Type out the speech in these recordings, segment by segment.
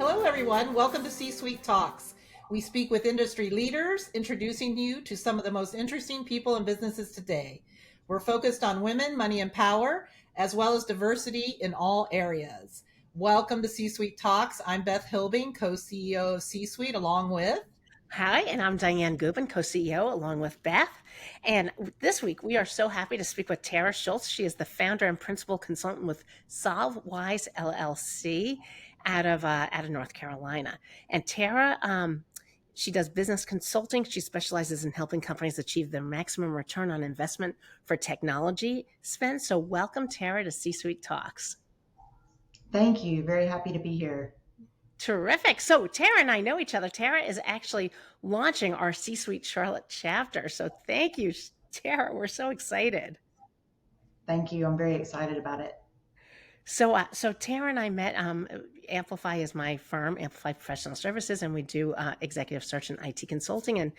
Hello, everyone. Welcome to C-Suite Talks. We speak with industry leaders, introducing you to some of the most interesting people and businesses today. We're focused on women, money, and power, as well as diversity in all areas. Welcome to C-Suite Talks. I'm Beth Hilbing, co-CEO of C-Suite, along with... Hi, and I'm Dianne Gubin, co-CEO, along with Beth. And this week, we are so happy to speak with Tara Schultz. She is the founder and principal consultant with SolveWise LLC out of North Carolina. And Tara, she does business consulting. She specializes in helping companies achieve their maximum return on investment for technology spend. So welcome, Tara, to C-Suite Talks. Thank you. Very happy to be here. Terrific. So Tara and I know each other. Tara is actually launching our C-Suite Charlotte chapter. So thank you, Tara. We're so excited. Thank you. I'm very excited about it. So Tara and I met. Amplify is my firm, Amplify Professional Services, and we do executive search and IT consulting. And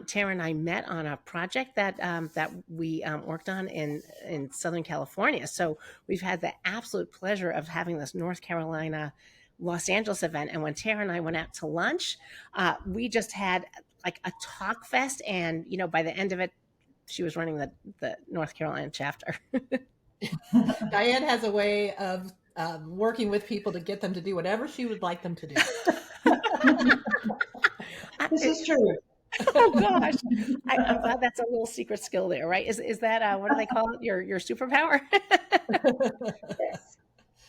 Tara and I met on a project that we worked on in Southern California. So we've had the absolute pleasure of having this North Carolina Los Angeles event. And when Tara and I went out to lunch, we just had like a talk fest. And, by the end of it, she was running the North Carolina chapter. Dianne has a way of working with people to get them to do whatever she would like them to do. This is true. Oh gosh, I'm glad that's a little secret skill there, right? Is that what do they call it? Your superpower? Yes.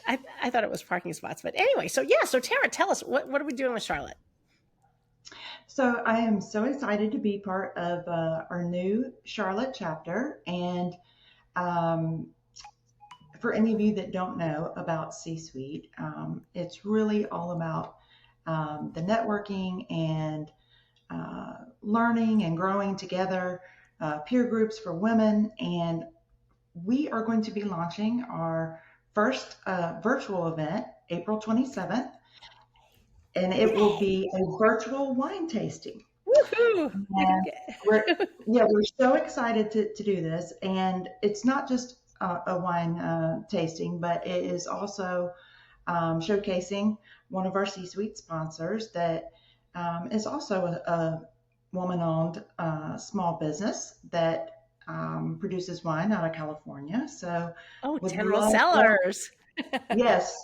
I thought it was parking spots, but anyway. So Tara, tell us what are we doing with Charlotte? So I am so excited to be part of our new Charlotte chapter, and for any of you that don't know about C-Suite, it's really all about the networking and learning and growing together, peer groups for women. And we are going to be launching our first virtual event, April 27th, and it will be a virtual wine tasting. Woohoo! We're so excited to do this, and it's not just a wine tasting, but it is also showcasing one of our C-Suite sponsors that is also a woman-owned small business that produces wine out of California. So, General Cellars. Yes,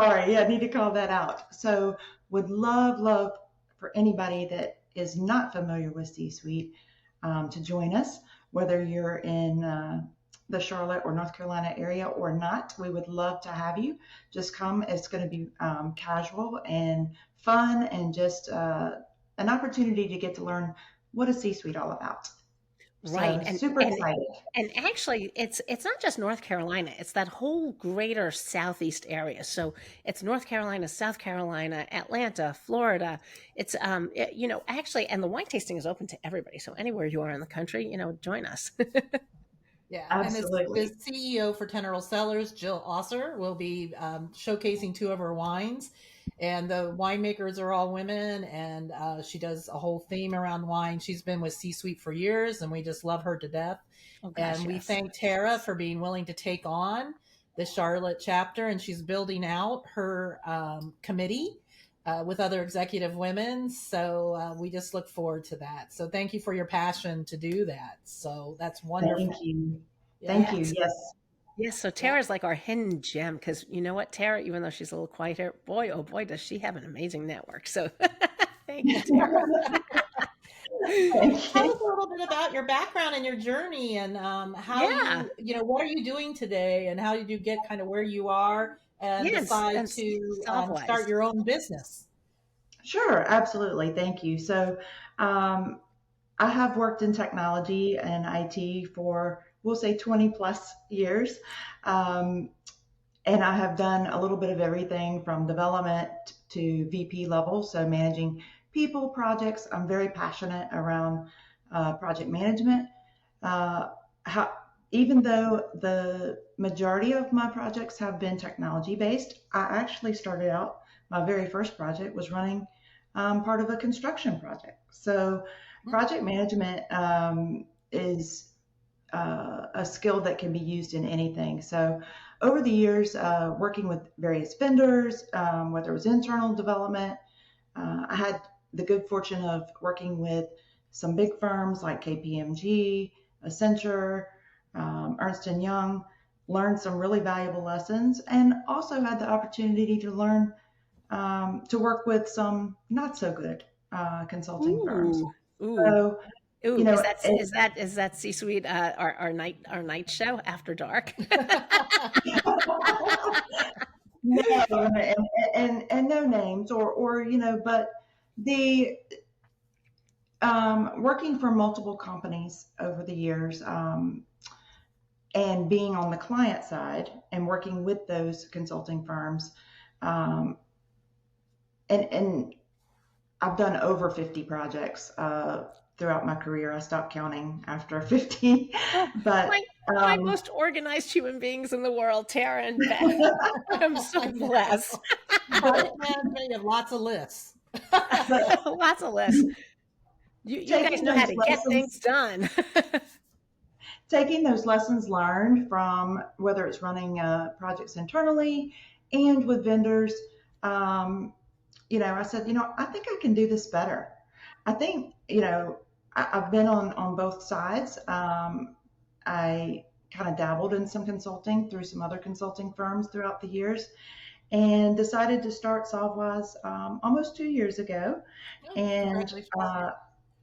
sorry, I need to call that out. So, would love for anybody that is not familiar with C-Suite to join us, whether you're in the Charlotte or North Carolina area or not. We would love to have you. Just come. It's going to be casual and fun, and just an opportunity to get to learn what is C-Suite all about. Right. So, super excited. And actually, it's not just North Carolina. It's that whole greater Southeast area. So it's North Carolina, South Carolina, Atlanta, Florida. It's, actually, and the wine tasting is open to everybody. So anywhere you are in the country, join us. Yeah, absolutely. And the CEO for General Cellars, Jill Osser, will be showcasing two of her wines. And the winemakers are all women, and she does a whole theme around wine. She's been with C-Suite for years, and we just love her to death. Oh, gosh, we thank Tara for being willing to take on the Charlotte chapter, and she's building out her committee with other executive women. So we just look forward to that. So thank you for your passion to do that. So that's wonderful. Thank you. Thank you. Yes. Yes, so Tara's like our hidden gem, because you know what, Tara, even though she's a little quieter, boy, oh boy, does she have an amazing network. So thank you, Tara. Tell us a little bit about your background and your journey, and how what are you doing today, and how did you get kind of where you are and decide to start your own business? Sure, absolutely. Thank you. So I have worked in technology and IT for, we'll say, 20 plus years. And I have done a little bit of everything from development to VP level, so managing people, projects. I'm very passionate around project management. Even though the majority of my projects have been technology based, I actually started out, my very first project was running part of a construction project. So project management is a skill that can be used in anything. So over the years, working with various vendors, whether it was internal development, I had the good fortune of working with some big firms like KPMG, Accenture, Ernst& Young, learned some really valuable lessons, and also had the opportunity to learn to work with some not so good consulting firms. Ooh, ooh, So, you ooh. know, Is that C-suite our night show after dark? no, and no names or but the working for multiple companies over the years, and being on the client side and working with those consulting firms, um, and I've done over 50 projects throughout my career. I stopped counting after 50, Oh, but my most organized human beings in the world, Tara and Beth. I'm so blessed. Project management, you have lots of lists. Lots of lists. You guys taking know how those to get lessons things done. taking those lessons learned from whether it's running projects internally and with vendors, I said, I think I can do this better. I think, I've been on both sides. I kind of dabbled in some consulting through some other consulting firms throughout the years and decided to start SolveWise almost 2 years ago, Oh, and congratulations.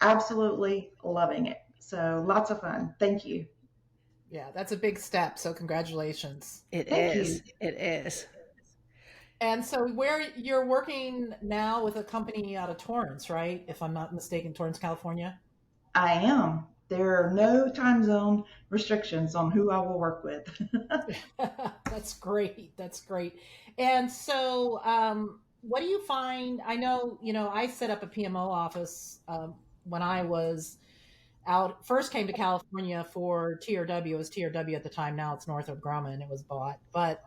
absolutely loving it. So lots of fun. Thank you. Yeah, that's a big step. So congratulations. It Thank is. you. It is. And so where you're working now with a company out of Torrance, right? If I'm not mistaken, Torrance, California. I am. There are no time zone restrictions on who I will work with. That's great. That's great. And so, what do you find? I know, I set up a PMO office when I was out, first came to California for TRW. It was TRW at the time. Now it's Northrop Grumman. It was bought. But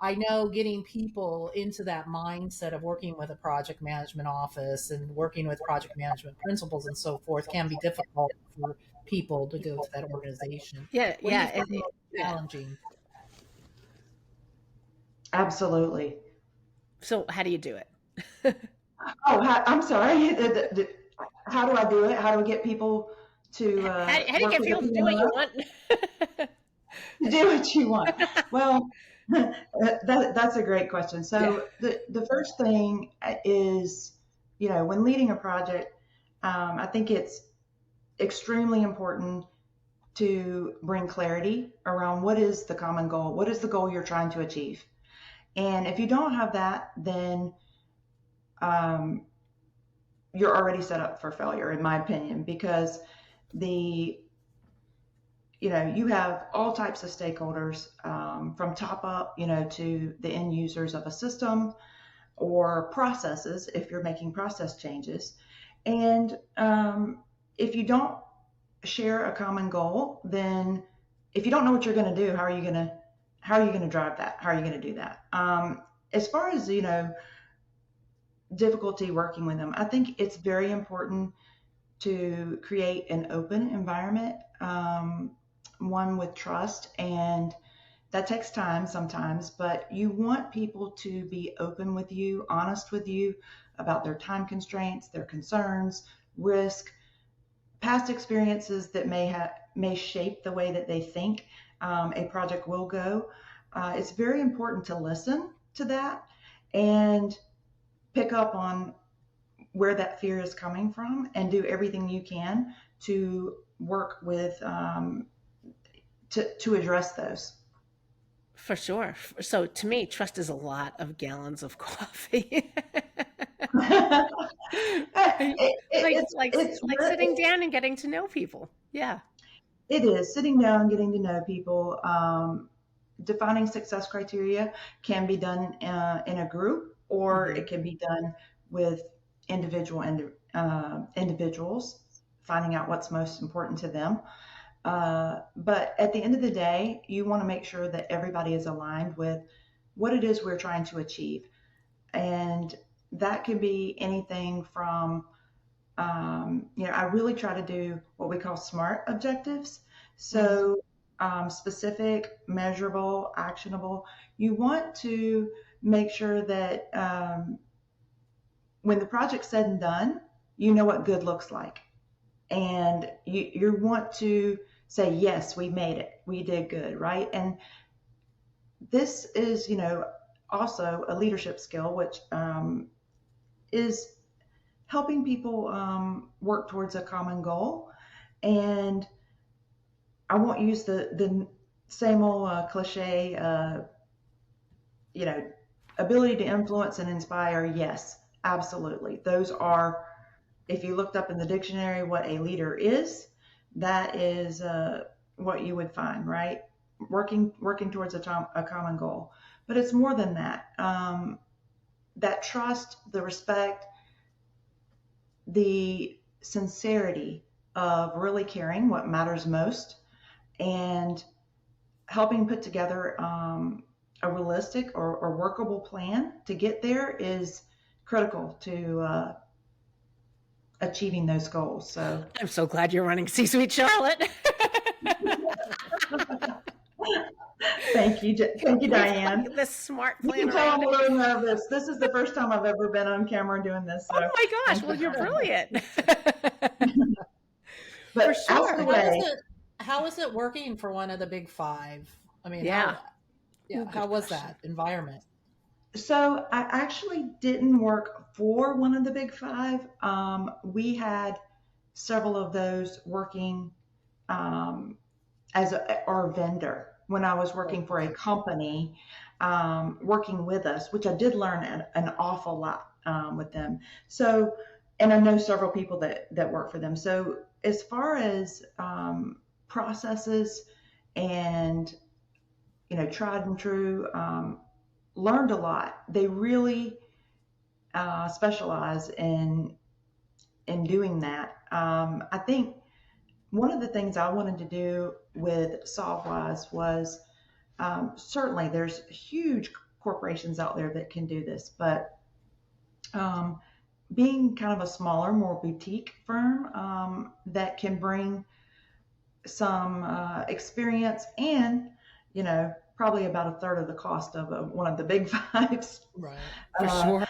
I know getting people into that mindset of working with a project management office and working with project management principles and so forth can be difficult for people to go to that organization. Yeah, What do you yeah, find most yeah. challenging? Absolutely. So how do you do it? Oh, I'm sorry. How do I do it? How do we get people to How do you work get with a people to do what you PMO? want? To do what you want. Well, that's a great question. Yeah, So the first thing is, when leading a project, I think it's extremely important to bring clarity around what is the common goal, what is the goal you're trying to achieve. And if you don't have that, then um, you're already set up for failure, in my opinion, because the you have all types of stakeholders, from top up, to the end users of a system or processes if you're making process changes. And if you don't share a common goal, then if you don't know what you're going to do, how are you going to drive that? How are you going to do that? As far as difficulty working with them, I think it's very important to create an open environment, one with trust, and that takes time sometimes, but you want people to be open with you, honest with you about their time constraints, their concerns, risk, past experiences that may shape the way that they think a project will go. It's very important to listen to that and pick up on where that fear is coming from and do everything you can to work with to address those. for sure. So to me, trust is a lot of gallons of coffee. like it's like it's like sitting down and getting to know people. Yeah. it is sitting down, getting to know people. Defining success criteria can be done in a group, or Hmm. it can be done with individuals, finding out what's most important to them. But at the end of the day, you want to make sure that everybody is aligned with what it is we're trying to achieve. And that can be anything from, I really try to do what we call SMART objectives. So specific, measurable, actionable. You want to make sure that when the project's said and done, you know what good looks like. And you want to say, yes, we made it. We did good, right? And this is, also a leadership skill, which is helping people work towards a common goal. And I won't use the same old cliche, ability to influence and inspire. Yes, absolutely. Those are, if you looked up in the dictionary what a leader is, that is what you would find, right? Working towards a common goal. But it's more than that. That trust, the respect, the sincerity of really caring what matters most, and helping put together a realistic or workable plan to get there is critical to achieving those goals. So I'm so glad you're running C-Suite, Charlotte. Thank you, Dianne. The smart You plan can tell I'm around a it. little nervous. This is the first time I've ever been on camera doing this. So Oh my gosh! Well, you're brilliant. but For sure. ask away. How is it working for one of the big five? I mean, Yeah. how was that environment? So I actually didn't work for one of the big five. We had several of those working as our vendor when I was working for a company, working with us, which I did learn an awful lot with them. So, and I know several people that work for them. So as far as processes and, tried and true, learned a lot. They really specialize in doing that. I think one of the things I wanted to do with SolveWise was certainly there's huge corporations out there that can do this, but being kind of a smaller, more boutique firm that can bring some experience and, probably about a third of the cost of one of the big fives. Right. For sure.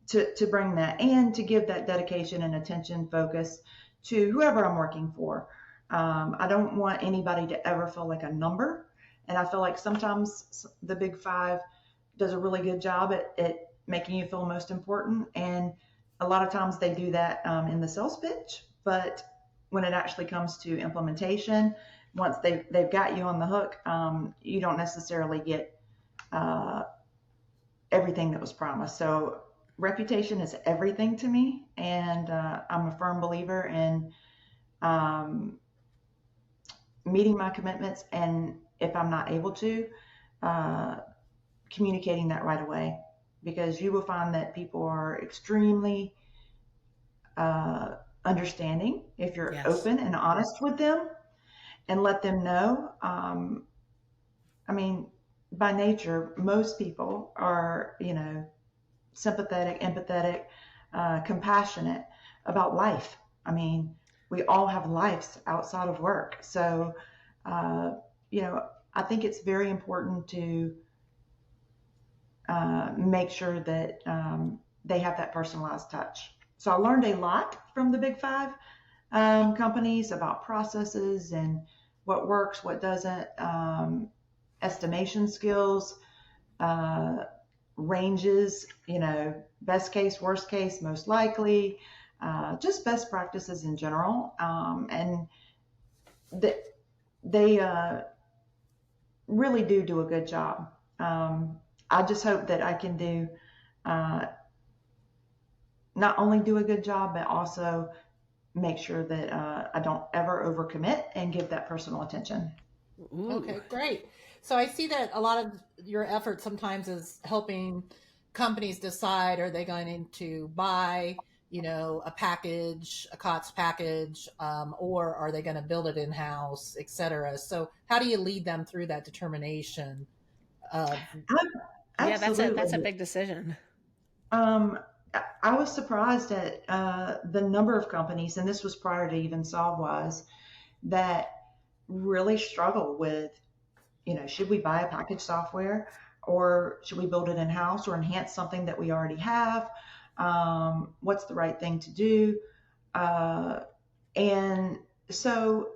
To bring that and to give that dedication and attention focus to whoever I'm working for. I don't want anybody to ever feel like a number. And I feel like sometimes the big five does a really good job at making you feel most important. And a lot of times they do that in the sales pitch. But when it actually comes to implementation, once they've got you on the hook, you don't necessarily get everything that was promised. So reputation is everything to me, and I'm a firm believer in meeting my commitments, and if I'm not able to, communicating that right away, because you will find that people are extremely understanding if you're open and honest with them and let them know. I mean, by nature, most people are, sympathetic, empathetic, compassionate about life. I mean, we all have lives outside of work. So, I think it's very important to make sure that they have that personalized touch. So I learned a lot from the big five companies about processes and what works, what doesn't, estimation skills, ranges, best case, worst case, most likely, just best practices in general. And they really do a good job. I just hope that I can do, not only do a good job, but also make sure that I don't ever overcommit and give that personal attention. Ooh. Okay, great. So I see that a lot of your effort sometimes is helping companies decide, are they going to buy, a package, a COTS package, or are they going to build it in-house, et cetera. So how do you lead them through that determination? Yeah, that's a big decision. I was surprised at the number of companies, and this was prior to even SolveWise, that really struggle with, should we buy a packaged software, or should we build it in-house or enhance something that we already have? What's the right thing to do? And so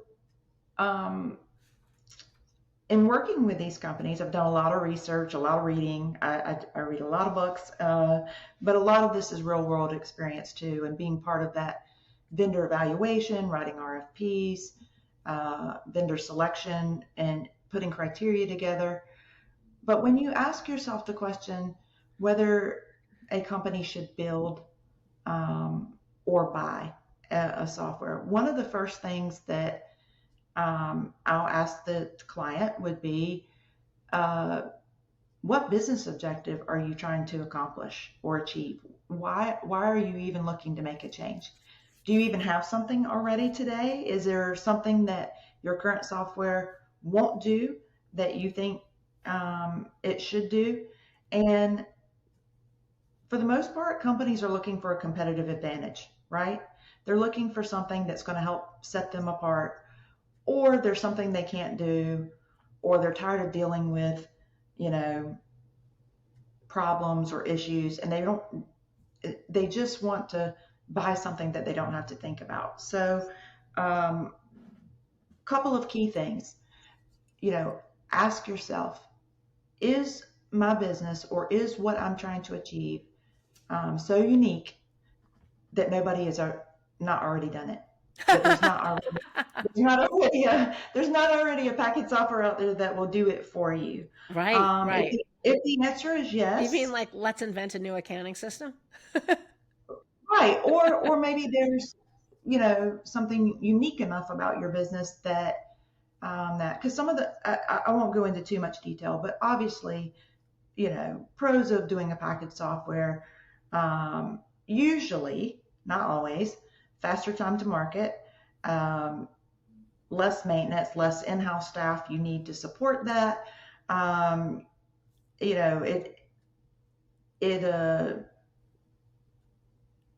in working with these companies, I've done a lot of research, a lot of reading. I read a lot of books, but a lot of this is real world experience too, and being part of that vendor evaluation, writing RFPs, vendor selection, and putting criteria together. But when you ask yourself the question whether a company should build or buy a software, one of the first things that I'll ask the client would be, what business objective are you trying to accomplish or achieve? Why are you even looking to make a change? Do you even have something already today? Is there something that your current software won't do that you think it should do? And for the most part, companies are looking for a competitive advantage, right? They're looking for something that's going to help set them apart, or there's something they can't do, or they're tired of dealing with, problems or issues, and they just want to buy something that they don't have to think about. So, couple of key things, ask yourself, is my business or is what I'm trying to achieve so unique that nobody has not already done it? That there's not already a packaged software out there that will do it for you. Right. If the answer is yes, You mean like, let's invent a new accounting system? right? Or maybe there's something unique enough about your business that because some of the I won't go into too much detail, but obviously pros of doing a packaged software, usually, not always, faster time to market, less maintenance, less in-house staff you need to support that. It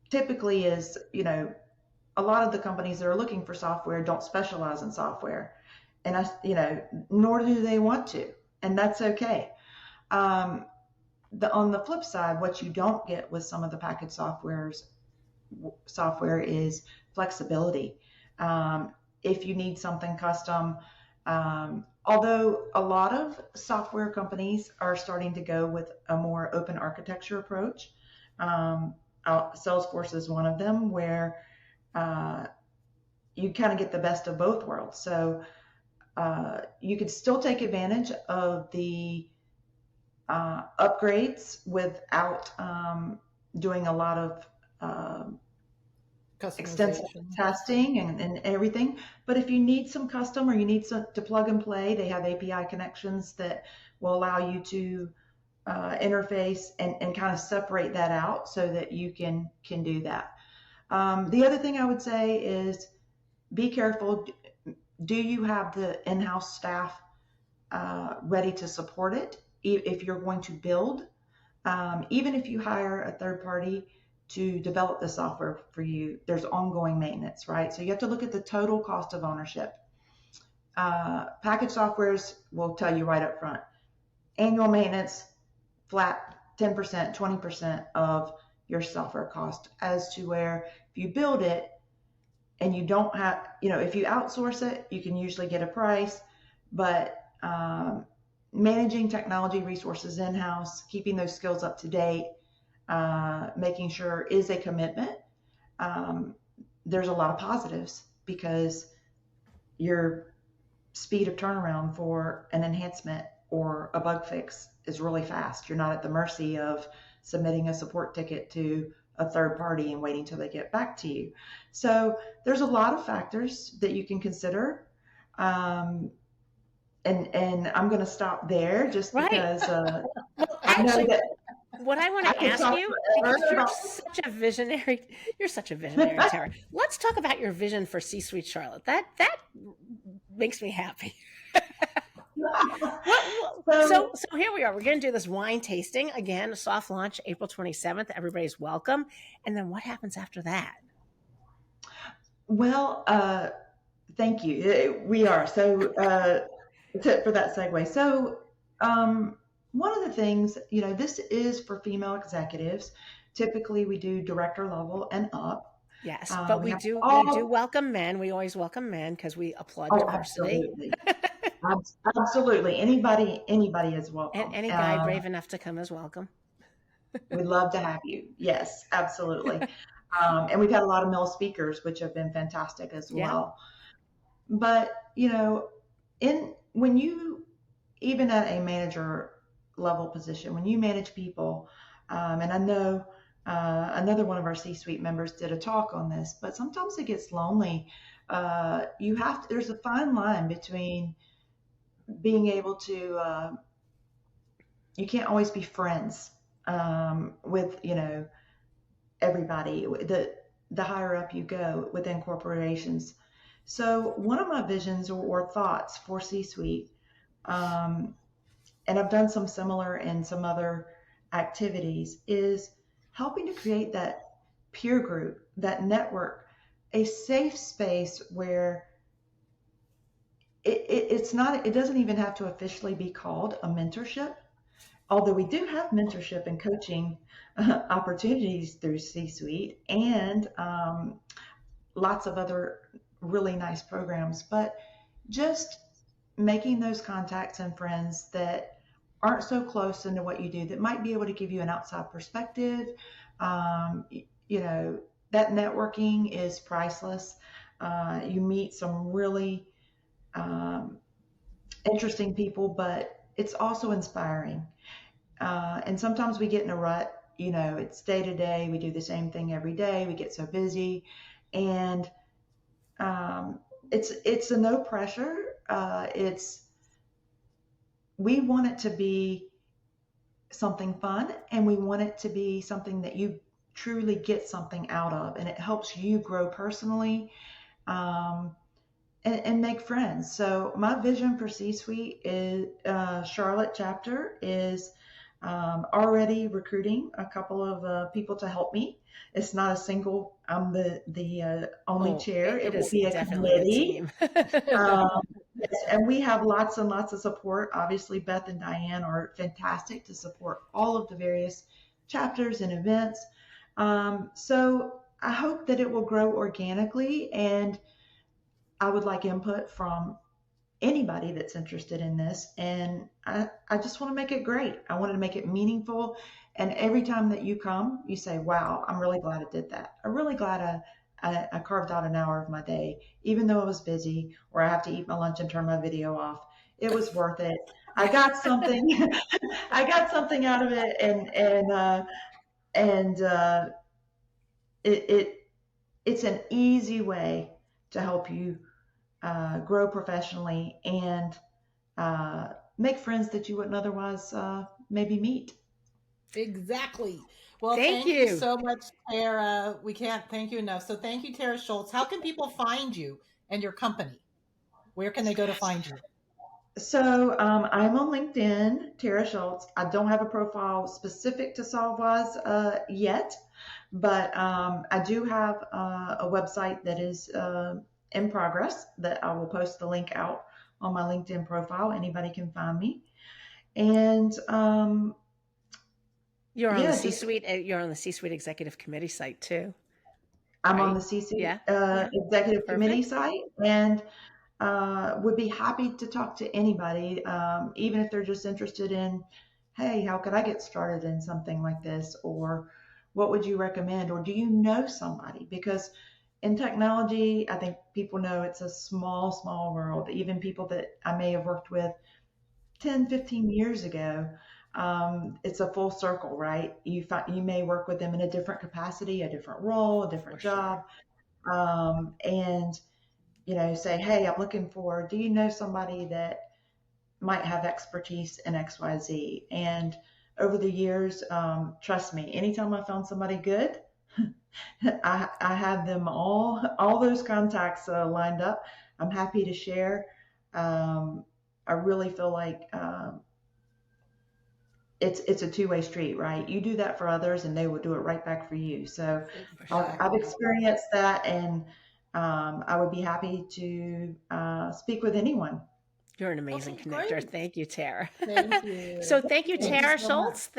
typically is, a lot of the companies that are looking for software don't specialize in software, and nor do they want to, and that's okay. On the flip side, what you don't get with some of the packaged software is flexibility. If you need something custom, although a lot of software companies are starting to go with a more open architecture approach, Salesforce is one of them, where you kind of get the best of both worlds. So you could still take advantage of the upgrades without doing a lot of extensive testing and everything. But if you need some custom, or you need to plug and play, they have API connections that will allow you to interface and kind of separate that out so that you can do that. The other thing I would say is be careful. Do you have the in-house staff ready to support it? If you're going to build, even if you hire a third party to develop the software for you, there's ongoing maintenance, right? So you have to look at the total cost of ownership. Packaged softwares will tell you right up front, annual maintenance, flat 10%, 20% of your software cost, as to where if you build it and you don't have, if you outsource it, you can usually get a price, but managing technology resources in-house, keeping those skills up to date, making sure is a commitment. There's a lot of positives because your speed of turnaround for an enhancement or a bug fix is really fast. You're not at the mercy of submitting a support ticket to a third party and waiting till they get back to you. So there's a lot of factors that you can consider. And I'm going to stop there just because Well, I know actually, that what I want to ask you, because you're such a visionary, Tara. Let's talk about your vision for C-Suite Charlotte. That makes me happy. So here we are. We're going to do this wine tasting again. Soft launch April 27th. Everybody's welcome. And then what happens after that? Well, Thank you. We are. So, for that segue. So, one of the things, this is for female executives. Typically, we do director level and up. Yes, but We have we do all, welcome men. We always welcome men because we applaud oh, diversity. absolutely. Absolutely. Anybody is And welcome. any guy brave enough to come is welcome. We'd love to have you. Yes, absolutely. And we've had a lot of male speakers, which have been fantastic as Yeah. well. But, when you, even at a manager level position, when you manage people, and I know another one of our C-suite members did a talk on this, but sometimes it gets lonely. There's a fine line between being able to, you can't always be friends with, everybody. The higher up you go within corporations. So one of my visions or thoughts for C-suite, um, and I've done some similar in some other activities, is helping to create that peer group, that network, a safe space where it's not, it doesn't even have to officially be called a mentorship, although we do have mentorship and coaching opportunities through C-suite and lots of other really nice programs, but just making those contacts and friends that aren't so close into what you do that might be able to give you an outside perspective. Um, you know, that networking is priceless. You meet some really um, interesting people, but it's also inspiring. And sometimes we get in a rut. It's day to day. We do the same thing every day. We get so busy, and um, it's a no pressure. It's We want it to be something fun, and we want it to be something that you truly get something out of, and it helps you grow personally, um, and make friends. So my vision for C-suite is Charlotte chapter is already recruiting a couple of people to help me. It's not a single. I'm the only Oh, chair. it It will is be a definitely a committee. team. Um, yes, and we have lots and lots of support. Obviously, Beth and Dianne are fantastic to support all of the various chapters and events. So I hope that it will grow organically, and I would like input from anybody that's interested in this. And I just want to make it great. I wanted to make it meaningful. And every time that you come, you say, wow, I'm really glad I did that. I'm really glad I carved out an hour of my day, even though I was busy or I have to eat my lunch and turn my video off. It was worth it. I got something. I got something out of it, and it it's an easy way to help you grow professionally and make friends that you wouldn't otherwise maybe meet. Exactly. Well, Thank thank you you. so much, Tara. We can't thank you enough. So thank you, Tara Schultz. How can people find you and your company? Where can they go to find you? So I'm on LinkedIn, Tara Schultz. I don't have a profile specific to SolveWise yet, but I do have a website that is in progress that I will post the link out on my LinkedIn profile. Anybody can find me. And You're on the yeah, just C-suite. You're on the C-suite executive committee site too, I'm on right? the CC Yeah. Yeah. executive committee Perfect. site, and would be happy to talk to anybody, even if they're just interested in, hey, how could I get started in something like this? Or what would you recommend? Or do you know somebody? Because in technology, I think people know it's a small world. Even people that I may have worked with 10, 15 years ago, it's a full circle, right? You may work with them in a different capacity, a different role, a different For sure. job, and say, hey, I'm looking for, do you know somebody that might have expertise in XYZ? And over the years, trust me, anytime I found somebody good, I have them all those contacts lined up. I'm happy to share. Um, I really feel like it's a two-way street, right? You do that for others, and they will do it right back for you. So I've Exactly. experienced that, and I would be happy to speak with anyone. You're an amazing Okay, connector. great. Thank you, Tara. Thank you. So thank you, Thank you Tara so much. Schultz.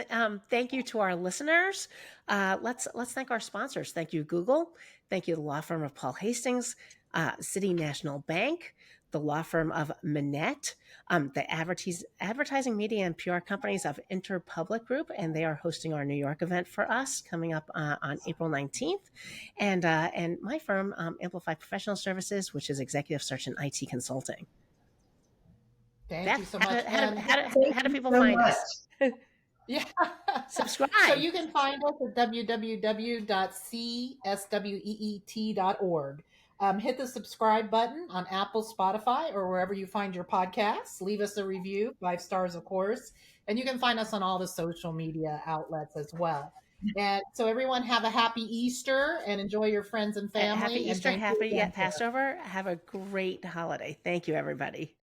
Thank you to our listeners. Let's thank our sponsors. Thank you, Google. Thank you, the law firm of Paul Hastings, City National Bank, the law firm of Manette, the advertising media and PR companies of Interpublic Group, and they are hosting our New York event for us coming up on April 19th. And my firm, Amplify Professional Services, which is executive search and IT consulting. Thank Beth, you so much. how do people so find much. us? Yeah. Subscribe. So you can find us at www.csweet.org. Hit the subscribe button on Apple, Spotify, or wherever you find your podcasts. Leave us a review, 5 stars, of course. And you can find us on all the social media outlets as well. And so everyone have a happy Easter and enjoy your friends and family. Happy Easter, and thank you happy again, Tara. Passover. Have a great holiday. Thank you, everybody.